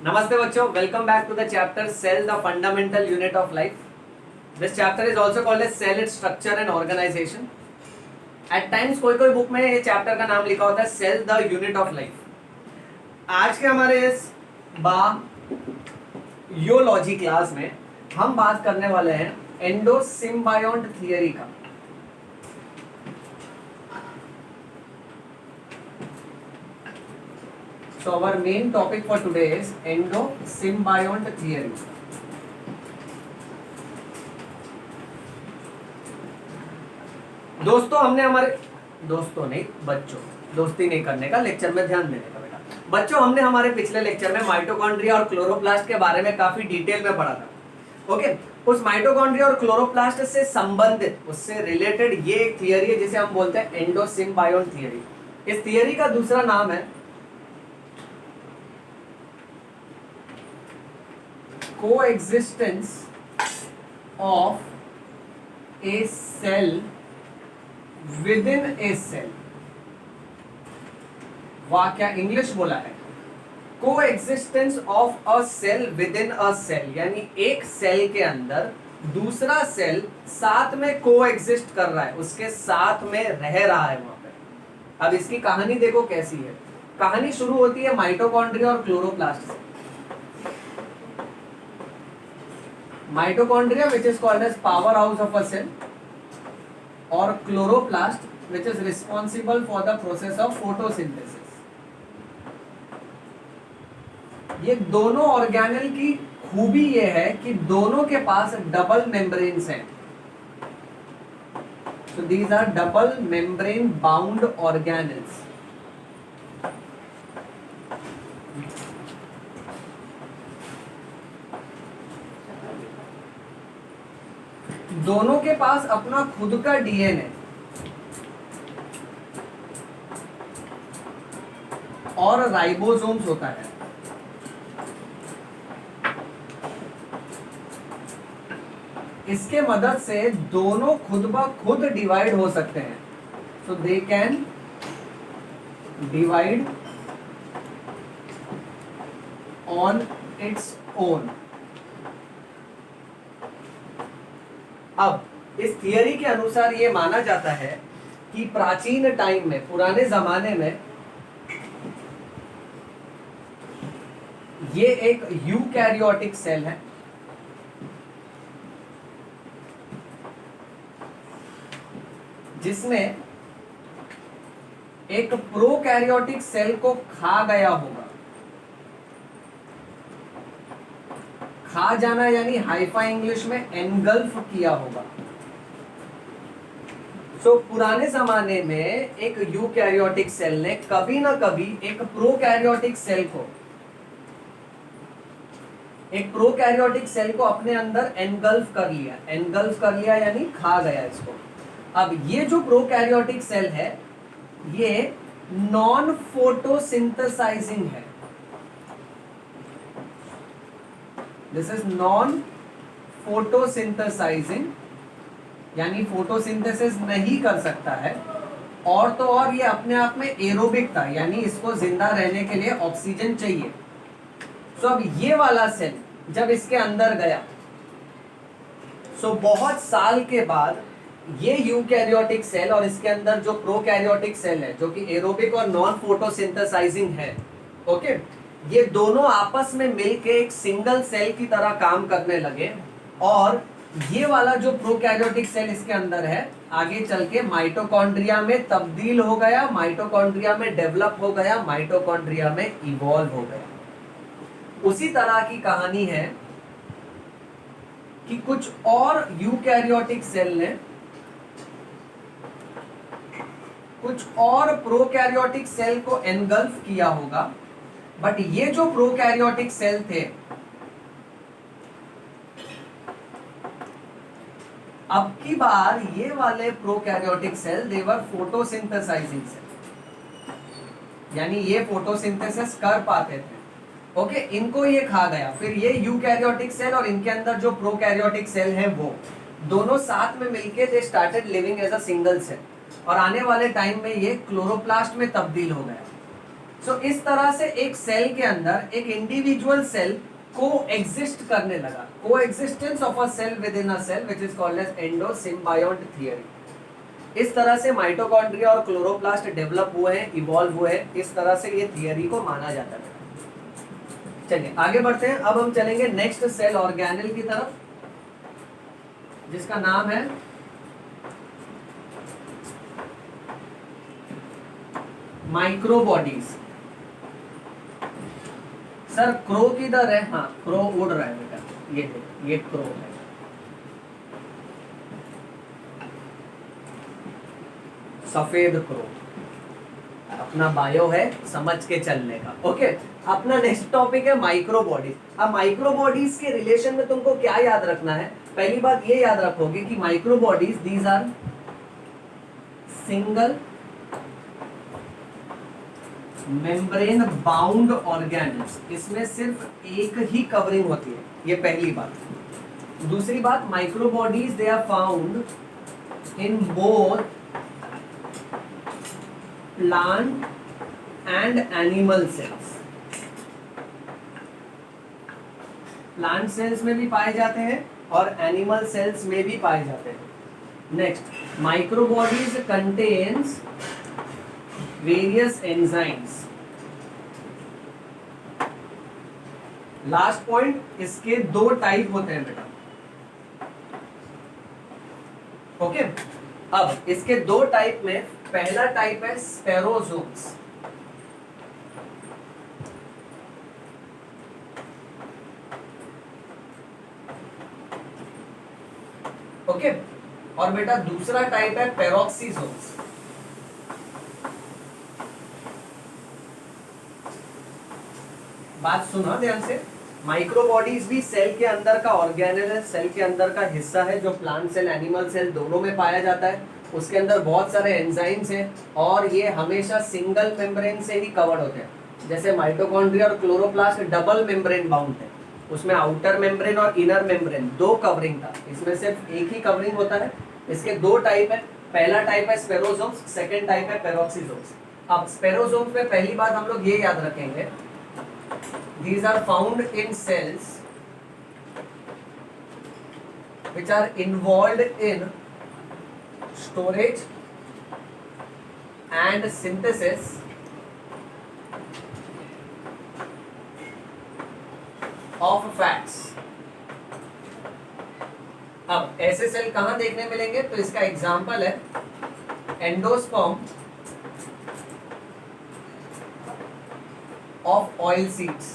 Namaste bachcho, welcome back to the chapter Cell, the fundamental unit of life. This chapter is also called as Cell, its structure and organization. At times कोई book में ये chapter का नाम लिखा होता है cell the unit of life. आज के हमारे इस बायोलॉजी क्लास में हम बात करने वाले हैं एंडोसिम्बायोट थियरी का. So our main topic for today is endosymbiote theory. दोस्तों हमने हमारे दोस्तों नहीं बच्चों दोस्ती नहीं करने का, लेक्चर में ध्यान देने का बेटा. बच्चों हमने हमारे पिछले लेक्चर में माइटोकॉन्ड्रिया और क्लोरोप्लास्ट के बारे में काफी डिटेल में पढ़ा था. ओके, उस माइटोकॉन्ड्रिया और क्लोरोप्लास्ट से संबंधित उससे रिलेटेड ये एक थियरी है जिसे हम बोलते हैं एंडोसिम्बायोट थियरी. इस थियरी का दूसरा नाम है coexistence of a cell within a cell. वाह क्या इंग्लिश बोला है. coexistence of a cell within a cell, यानी एक सेल के अंदर दूसरा सेल साथ में coexist कर रहा है, उसके साथ में रह रहा है वहां पे. अब इसकी कहानी देखो कैसी है. कहानी शुरू होती है माइटोकॉन्ड्रिया और क्लोरोप्लास्ट से. Mitochondria, which is called as powerhouse of a cell, or chloroplast, which is responsible for the process of photosynthesis. ये दोनों ऑर्गेनेल की खूबी ये है कि दोनों के पास डबल मेम्ब्रेन्स हैं. So these are double membrane bound organelles. दोनों के पास अपना खुद का डीएनए और राइबोसोम्स होता है. इसके मदद से दोनों खुद ब खुद डिवाइड हो सकते हैं. So they can divide on its own. अब इस थियरी के अनुसार ये माना जाता है कि प्राचीन टाइम में, पुराने जमाने में, ये एक यूकैरियोटिक सेल है जिसने एक प्रोकैरियोटिक सेल को खा गया होगा. खा जाना यानी हाइफाई इंग्लिश में एनगल्फ किया होगा. सो पुराने जमाने में एक यूकैरियोटिक सेल ने कभी ना कभी एक प्रोकैरियोटिक सेल को अपने अंदर एनगल्फ कर लिया. एनगल्फ कर लिया यानी खा गया इसको. अब ये जो प्रोकैरियोटिक सेल है ये नॉन फोटोसिंथेसाइजिंग है. दिस इज नॉन फोटोसिंथेसाइजिंग, यानी फोटोसिंथेसिस नहीं कर सकता है. और तो और ये अपने आप में एरोबिक था, यानी इसको जिंदा रहने के लिए ऑक्सीजन चाहिए. सो अब ये वाला सेल जब इसके अंदर गया, सो बहुत साल के बाद ये यूकैरियोटिक सेल और इसके अंदर जो प्रोकैरियोटिक सेल है जो कि एरोबिक और नॉन फोटोसिंथेसाइजिंग है, ओके, ये दोनों आपस में मिलके एक सिंगल सेल की तरह काम करने लगे. और ये वाला जो प्रोकैरियोटिक सेल इसके अंदर है आगे चल के माइटोकॉन्ड्रिया में तब्दील हो गया, माइटोकॉन्ड्रिया में डेवलप हो गया, माइटोकॉन्ड्रिया में इवॉल्व हो गया. उसी तरह की कहानी है कि कुछ और यूकैरियोटिक सेल ने कुछ और प्रोकैरियोटिक सेल को एनगल्फ किया होगा. बट ये जो प्रोकैरियोटिक सेल थे, अब की बार ये वाले प्रोकैरियोटिक सेल दे वर फोटोसिंथेसाइजिंग सेल, यानी ये फोटोसिंथेसिस कर पाते थे. ओके, इनको ये खा गया. फिर ये यूकैरियोटिक सेल और इनके अंदर जो प्रोकैरियोटिक सेल है वो दोनों साथ में मिलके they started living as a single cell. और आने वाले टाइम में ये क्लोरोप्लास्ट में तब्दील हो गया. सो इस तरह से एक सेल के अंदर एक इंडिविजुअल सेल को एग्जिस्ट करने लगा, को existence of a cell within a cell which is called as endosymbiont theory. इस तरह से माइटोकॉन्ड्रिया और क्लोरोप्लास्ट डेवलप हुए हैं, इवॉल्व हुए हैं, इस तरह से ये थियरी को माना जाता है। चलिए आगे बढ़ते हैं। अब हम चलेंगे नेक्स्ट सेल ऑर्गेनेल की तरफ, जिसका नाम है माइक्रोबॉडीज। सर क्रो किधर है? हाँ क्रो उड़ रहा है बेटा, ये क्रो है। सफेद क्रो, अपना बायो है, समझ के चलने का। ओके, अपना नेक्स्ट टॉपिक है माइक्रोबॉडीज। अब माइक्रोबॉडीज के रिलेशन में तुमको क्या याद रखना है? पहली बात ये याद रखोगे कि microbodies these are single membrane bound organelles. इसमें सिर्फ एक ही कवरिंग होती है, ये पहली बात। दूसरी बात, microbodies they are found in both plant and animal cells. Plant cells में भी पाए जाते हैं और एनिमल सेल्स में भी पाए जाते हैं। Next, microbodies contains various enzymes. Last point, इसके दो टाइप होते हैं बेटा। ओके, अब इसके दो टाइप में पहला टाइप है स्पेरोजोम्स। ओके, और बेटा दूसरा टाइप है पेरोक्सीजोम्स। बात सुना ध्यान से, माइक्रोबॉडीज भी सेल के अंदर का ऑर्गेनेल है, सेल के अंदर का हिस्सा है जो प्लांट सेल एनिमल सेल दोनों में पाया जाता है। उसके अंदर बहुत सारे एंजाइम्स हैं और ये हमेशा सिंगल मेम्ब्रेन से ही कवर्ड होते हैं। जैसे माइटोकॉन्ड्रिया और क्लोरोप्लास्ट डबल मेम्ब्रेन बाउंड है, उसमें आउटर मेम्ब्रेन और इनर मेम्ब्रेन दो कवरिंग था, इसमें सिर्फ एक ही कवरिंग होता है। इसके दो टाइप है, पहला टाइप है स्पेरोजोम्स, सेकेंड टाइप है पेरोक्सीजोम्स। अब स्पेरोजोम्स में पहली बात हम लोग ये याद रखेंगे, these are found in cells which are involved in storage and synthesis of fats। अब ऐसे सेल कहां देखने मिलेंगे? तो इसका एग्जांपल है एंडोस्पर्म ऑफ ऑयल सीड्स।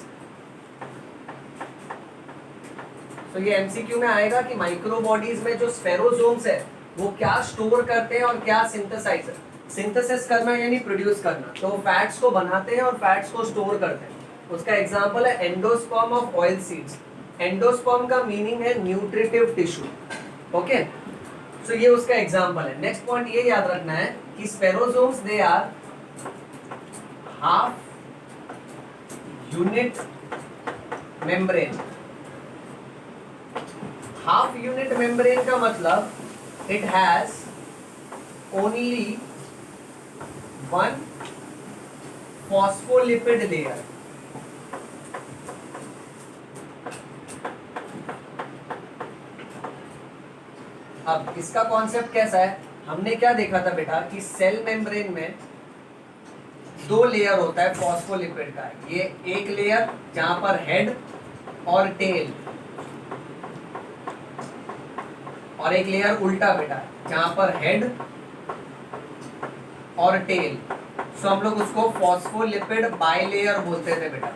तो ये एमसीक्यू में आएगा कि माइक्रोबॉडीज में जो स्पेरोजोम्स है वो क्या स्टोर करते हैं और क्या सिंथेसिस करना यानी प्रोड्यूस करना। तो फैट्स को बनाते हैं और फैट्स को स्टोर करते हैं। उसका एग्जांपल है endosperm of oil seeds. Endosperm का मीनिंग है न्यूट्रिटिव टिश्यू। ओके, सो ये उसका एग्जांपल है। नेक्स्ट पॉइंट ये याद रखना है कि spherosomes they are half unit membrane. Half unit membrane का मतलब it has only one phospholipid layer. अब इसका कॉन्सेप्ट कैसा है? हमने क्या देखा था बेटा कि सेल मेम्ब्रेन में दो लेयर होता है फॉस्फोलिपिड का। ये एक लेयर जहां पर हेड और टेल, और एक लेयर उल्टा बेटा जहां पर हेड और टेल। सो हम लोग उसको फॉस्फोलिपिड बाइलेयर बोलते थे बेटा।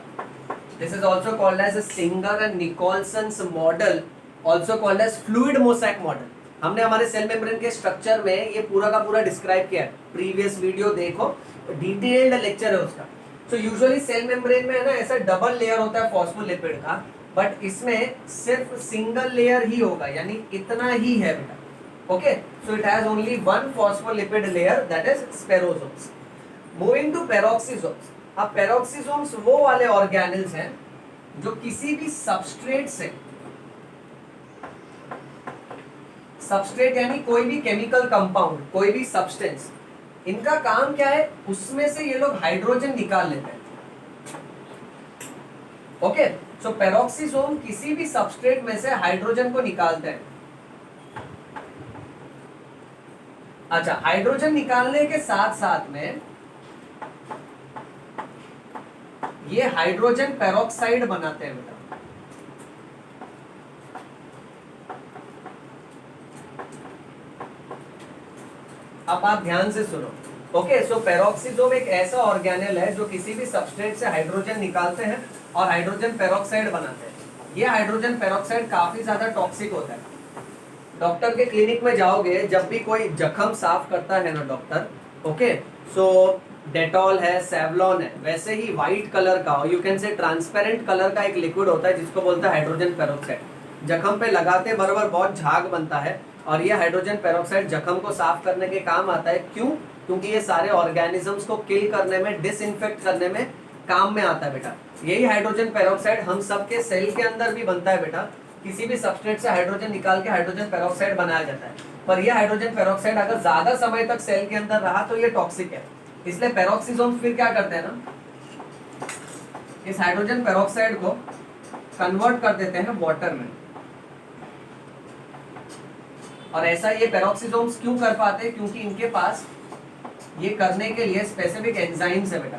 This is also called as Singer and Nicolson's model, also called as fluid mosaic model. हमने हमारे सेल मेम्ब्रेन के स्ट्रक्चर में ये पूरा का पूरा डिस्क्राइब किया है, प्रीवियस वीडियो देखो, डिटेल्ड लेक्चर है उसका। सो यूजुअली सेल मेम्ब्रेन में है ना ऐसा डबल लेयर होता है फॉस्फोलिपिड का, बट इसमें सिर्फ सिंगल लेयर ही होगा, यानी इतना ही है बेटा। Okay, so it has only one phospholipid layer, that is spherosomes. Moving to peroxisomes. अब पेरोक्सीजोम्स वो वाले ऑर्गेनेल्स हैं जो किसी भी सबस्ट्रेट से, सबस्ट्रेट यानी कोई भी केमिकल कंपाउंड, कोई भी सब्सटेंस, इनका काम क्या है? उसमें से ये लोग हाइड्रोजन निकाल लेते हैं। ओके, सो पेरोक्सिसोम किसी भी सबस्ट्रेट में से हाइड्रोजन को निकालते हैं। अच्छा, हाइड्रोजन निकालने के साथ साथ में ये हाइड्रोजन पेरोक्साइड बनाते हैं बेटा। अब आप ध्यान से सुनो। ओके, सो पेरोक्सिसोम एक ऐसा ऑर्गेनेल है जो किसी भी सबस्ट्रेट से हाइड्रोजन निकालते हैं और हाइड्रोजन पेरोक्साइड बनाते हैं। ये हाइड्रोजन पेरोक्साइड काफी ज्यादा टॉक्सिक होता है। डॉक्टर के क्लिनिक में जाओगे, जब भी कोई जख्म साफ करता है ना डॉक्टर, ओके, सो डेटॉल है, सेवलॉन है, वैसे ही व्हाइट कलर का, you can say transparent colour का एक लिक्विड होता है जिसको बोलते हैं हाइड्रोजन पेरोक्साइड। जख्म पे लगाते बराबर बहुत झाग बनता है और ये हाइड्रोजन पेरोक्साइड जख्म को साफ करने के काम आता है। क्यों? क्योंकि ये सारे ऑर्गेनिजम्स को किल करने में, डिसइंफेक्ट करने में काम में आता है बेटा। यही हाइड्रोजन पेरोक्साइड हम सबके सेल के अंदर भी बनता है बेटा। किसी भी सबस्ट्रेट से हाइड्रोजन निकाल के हाइड्रोजन पेरोक्साइड बनाया जाता है, पर यह हाइड्रोजन पेरोक्साइड अगर ज्यादा समय तक सेल के अंदर रहा तो ये टॉक्सिक है। इसलिए पेरोक्सिसोम्स फिर क्या करते हैं ना, इस हाइड्रोजन पेरोक्साइड को कन्वर्ट कर देते हैं वाटर में। और ऐसा ये पेरोक्सिसोम्स क्यों कर पाते हैं? क्योंकि इनके पास ये करने के लिए स्पेसिफिक एंजाइम्स है बेटा।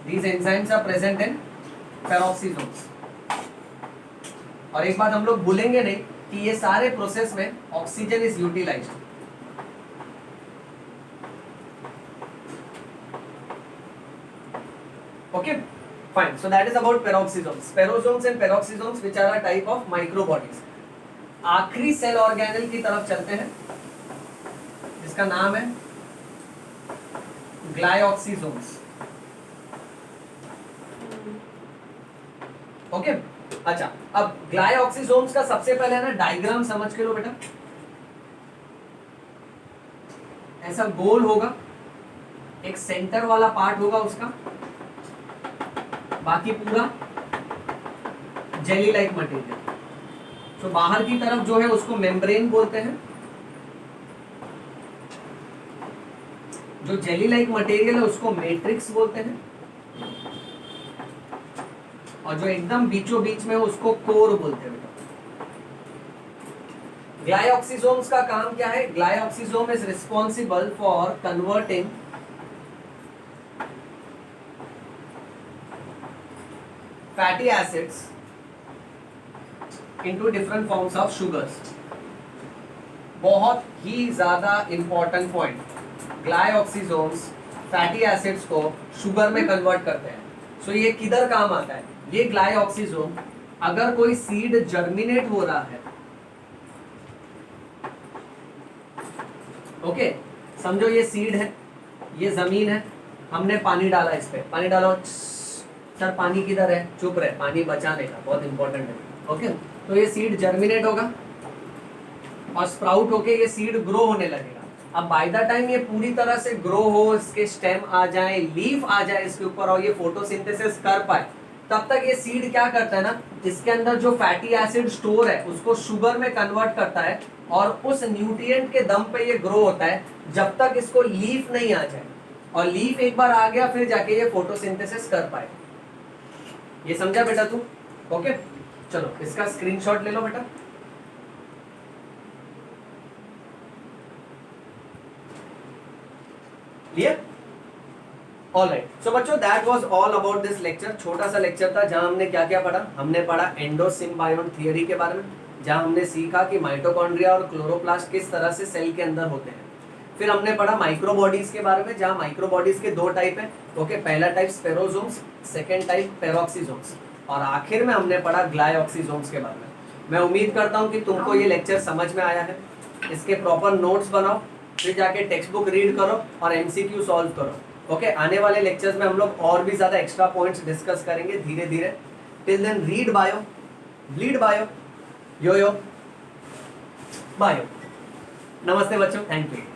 These enzymes are present in peroxisomes. और एक बात हम लोग भूलेंगे नहीं कि ये सारे प्रोसेस में oxygen is utilised. Okay, fine. So that is about peroxisomes. Peroxisomes and peroxisomes which are a type of microbodies. आखिरी सेल ऑर्गेनल की तरफ चलते हैं जिसका नाम है ग्लाइऑक्सिसोम्स। ओके, अच्छा, अब ग्लाइऑक्सिसोम्स का सबसे पहले ना डायग्राम समझ के लो बेटा। ऐसा गोल होगा, एक सेंटर वाला पार्ट होगा उसका, बाकी पूरा जेली लाइक मटेरियल। तो बाहर की तरफ जो है उसको मेम्ब्रेन बोलते हैं। जो जेली लाइक मटेरियल है उसको मैट्रिक्स बोलते हैं। और जो एकदम बीचों बीच में उसको कोर बोलते हैं। ग्लाइऑक्सिसोम्स का काम क्या है? Glyoxysome is responsible for converting fatty acids into different forms of sugars। बहुत ही ज्यादा important point, glyoxysomes fatty acids को शुगर में कन्वर्ट करते हैं। सो ये किधर काम आता है? ये ग्लाइऑक्सिसोम, अगर कोई सीड जर्मिनेट हो रहा है, ओके, समझो ये सीड है, ये जमीन है, हमने पानी डाला, इस पे पानी डालो, सर पानी किधर है? चुप रहे, पानी बचाने का, बहुत इंपॉर्टेंट है। ओके, तो ये सीड जर्मिनेट होगा और स्प्राउट होके ये सीड ग्रो होने लगेगा। अब बाय द टाइम ये पूरी तरह से ग्रो हो, इसके स्टेम आ जाए, लीफ आ जाए इसके ऊपर और ये फोटोसिंथेसिस कर पाए, तब तक ये सीड क्या करता है ना, इसके अंदर जो फैटी एसिड स्टोर है उसको शुगर में कन्वर्ट करता है और उस न्यूट्रिएंट के दम पे ये ग्रो होता है जब तक इसको लीफ नहीं आ जाए। और लीफ एक बार आ गया फिर जाके ये फोटोसिंथेसिस कर पाए। ये समझा बेटा तू? ओके, चलो इसका स्क्रीनशॉट ले लो बेटा। क्लियर? ऑलराइट, सो बच्चों that was all about this lecture. छोटा सा लेक्चर था जहां हमने क्या क्या पढ़ा। हमने पढ़ा एंडोसिम्बायोन थियरी के बारे में, जहां हमने सीखा कि माइटोकॉन्ड्रिया और क्लोरोप्लास्ट किस तरह से सेल के अंदर होते हैं। फिर हमने पढ़ा माइक्रोबॉडीज के बारे में, जहां माइक्रोबॉडीज के दो टाइप है। ओके, पहला टाइप स्पेरोसोम्स, सेकेंड टाइप पेरोक्सिसोम्स, और आखिर में हमने पढ़ा ग्लाइऑक्सिसोम्स के बारे में। मैं उम्मीद करता हूं कि तुमको ये लेक्चर समझ में आया है। इसके प्रॉपर नोट्स बनाओ, फिर जाके टेक्स्ट बुक रीड करो और एमसीक्यू सॉल्व करो। ओके, आने वाले लेक्चर्स में हम लोग और भी ज्यादा एक्स्ट्रा पॉइंट्स डिस्कस करेंगे धीरे धीरे। Till then read bio, bleed bio, yo yo bio. नमस्ते बच्चों, थैंक यू।